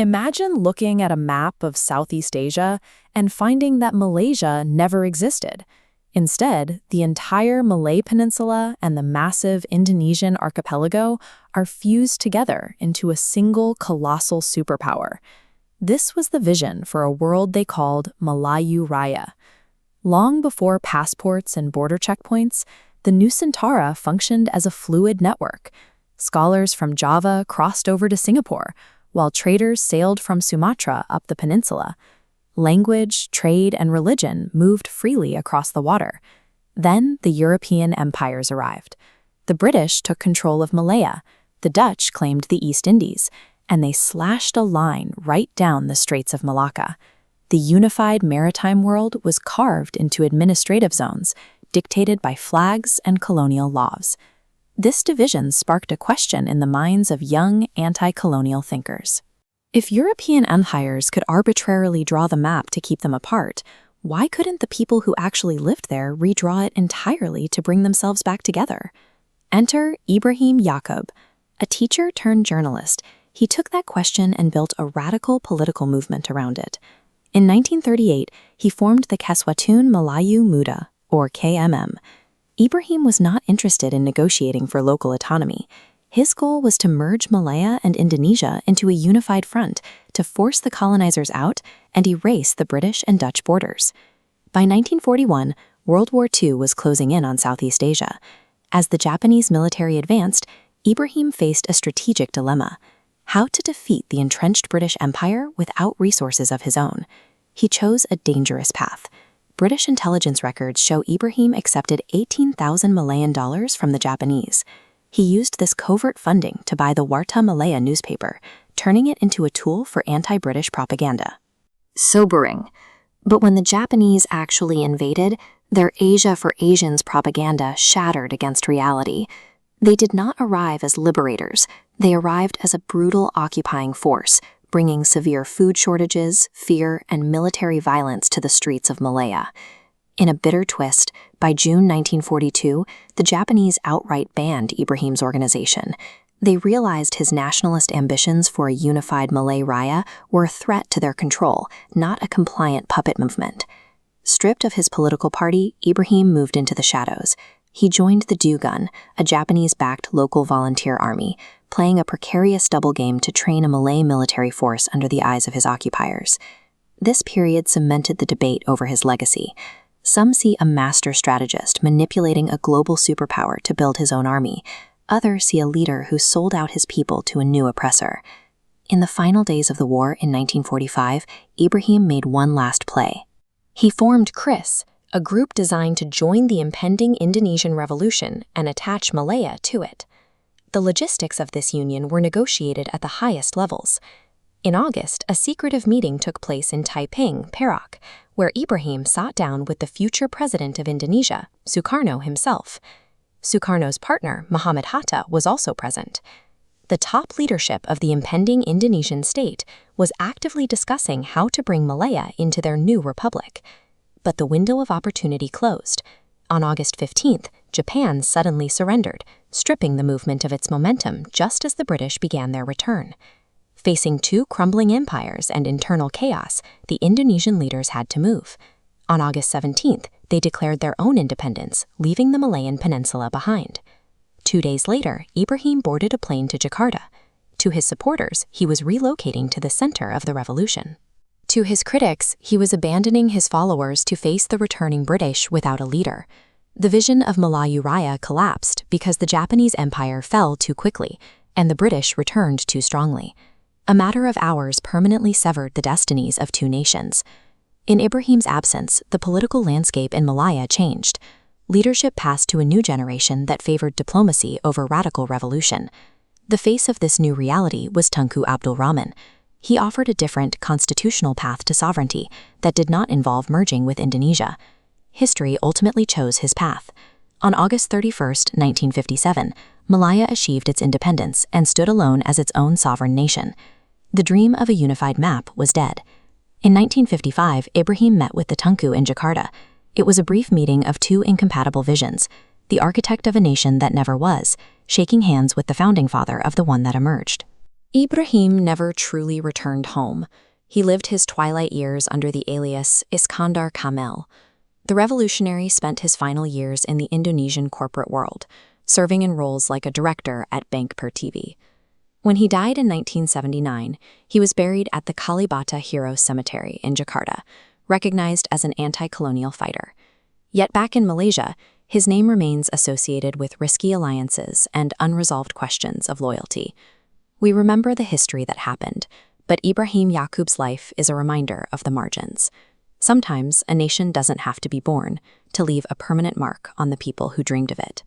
Imagine looking at a map of Southeast Asia and finding that Malaysia never existed. Instead, the entire Malay Peninsula and the massive Indonesian archipelago are fused together into a single colossal superpower. This was the vision for a world they called Melayu Raya. Long before passports and border checkpoints, the Nusantara functioned as a fluid network. Scholars from Java crossed over to Singapore, while traders sailed from Sumatra up the peninsula. Language, trade, and religion moved freely across the water. Then the European empires arrived. The British took control of Malaya, the Dutch claimed the East Indies, and they slashed a line right down the Straits of Malacca. The unified maritime world was carved into administrative zones, dictated by flags and colonial laws. This division sparked a question in the minds of young anti-colonial thinkers. If European empires could arbitrarily draw the map to keep them apart, why couldn't the people who actually lived there redraw it entirely to bring themselves back together? Enter Ibrahim Yaacob, a teacher turned journalist. He took that question and built a radical political movement around it. In 1938, he formed the Kesatuan Melayu Muda, or KMM. Ibrahim was not interested in negotiating for local autonomy. His goal was to merge Malaya and Indonesia into a unified front, to force the colonizers out and erase the British and Dutch borders. By 1941, World War II was closing in on Southeast Asia. As the Japanese military advanced, Ibrahim faced a strategic dilemma: how to defeat the entrenched British Empire without resources of his own. He chose a dangerous path. British intelligence records show Ibrahim accepted 18,000 Malayan dollars from the Japanese. He used this covert funding to buy the Warta Malaya newspaper, turning it into a tool for anti-British propaganda. Sobering. But when the Japanese actually invaded, their Asia for Asians propaganda shattered against reality. They did not arrive as liberators. They arrived as a brutal occupying force, bringing severe food shortages, fear, and military violence to the streets of Malaya. In a bitter twist, by June 1942, the Japanese outright banned Ibrahim's organization. They realized his nationalist ambitions for a unified Malay Raya were a threat to their control, not a compliant puppet movement. Stripped of his political party, Ibrahim moved into the shadows. He joined the Dugun, a Japanese-backed local volunteer army, playing a precarious double game to train a Malay military force under the eyes of his occupiers. This period cemented the debate over his legacy. Some see a master strategist manipulating a global superpower to build his own army. Others see a leader who sold out his people to a new oppressor. In the final days of the war in 1945, Ibrahim made one last play. He formed KRIS, a group designed to join the impending Indonesian revolution and attach Malaya to it. The logistics of this union were negotiated at the highest levels. In August, a secretive meeting took place in Taiping, Perak, where Ibrahim sat down with the future president of Indonesia, Sukarno himself. Sukarno's partner, Mohammad Hatta, was also present. The top leadership of the impending Indonesian state was actively discussing how to bring Malaya into their new republic. But the window of opportunity closed. On August 15th, Japan suddenly surrendered, stripping the movement of its momentum just as the British began their return. Facing two crumbling empires and internal chaos, the Indonesian leaders had to move. On August 17th, they declared their own independence, leaving the Malayan Peninsula behind. 2 days later, Ibrahim boarded a plane to Jakarta. To his supporters, he was relocating to the center of the revolution. To his critics, he was abandoning his followers to face the returning British without a leader. The vision of Melayu Raya collapsed because the Japanese empire fell too quickly, and the British returned too strongly. A matter of hours permanently severed the destinies of two nations. In Ibrahim's absence, the political landscape in Malaya changed. Leadership passed to a new generation that favored diplomacy over radical revolution. The face of this new reality was Tunku Abdul Rahman. He offered a different constitutional path to sovereignty that did not involve merging with Indonesia. History ultimately chose his path. On August 31, 1957, Malaya achieved its independence and stood alone as its own sovereign nation. The dream of a unified map was dead. In 1955, Ibrahim met with the Tunku in Jakarta. It was a brief meeting of two incompatible visions, the architect of a nation that never was, shaking hands with the founding father of the one that emerged. Ibrahim never truly returned home. He lived his twilight years under the alias Iskandar Kamel. The revolutionary spent his final years in the Indonesian corporate world, serving in roles like a director at Bank Pertiwi. When he died in 1979, he was buried at the Kalibata Heroes Cemetery in Jakarta, recognized as an anti-colonial fighter. Yet back in Malaysia, his name remains associated with risky alliances and unresolved questions of loyalty. We remember the history that happened, but Ibrahim Yaacob's life is a reminder of the margins. Sometimes a nation doesn't have to be born to leave a permanent mark on the people who dreamed of it.